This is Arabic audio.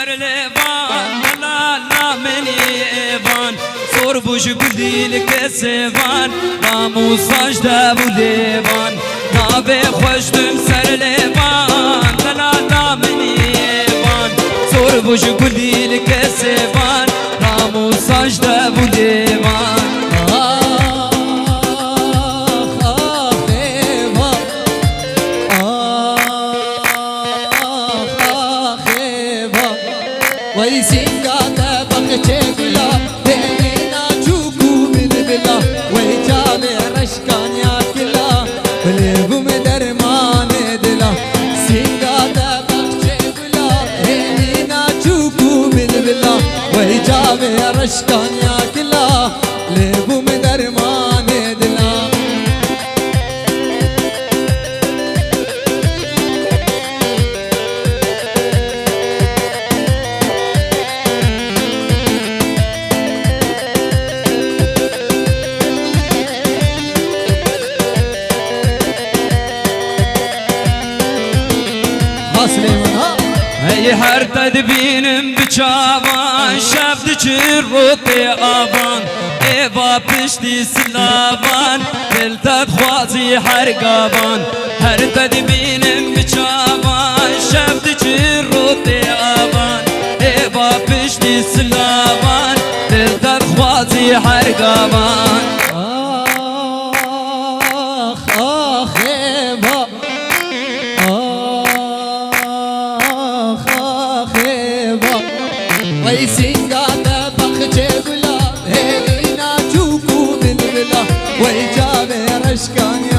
سر لیوان لا لا منی ایوان سر بوش گلیل کسوان ناموس فاجده بو لیوان نابه خوشتم سر لیوان لا لا منی ایوان سر بوش گلیل کسوان ناموس فاجده بو لیوان وای سینگاته بخچه گلا دینا چوکو من بلا وای جامه رشکانیا کلا بلبم درمان دلا سینگاته بخچه گلا دینا چوکو من بلا وای جامه رشکانیا کلا بلبم درمان دلا هی هر تدبینم بچاوان شب دچر روتی آبان ایوا پشتی سلاوان دل تد خوازی هر گابان هر تدبینم بچاوان شب دچر روتی آبان ایوا پشتی سلاوان دل تد خوازی هر گابان وای سینگاته بخچه گلا دینا چوکو من بلا وای جامه رشکانیا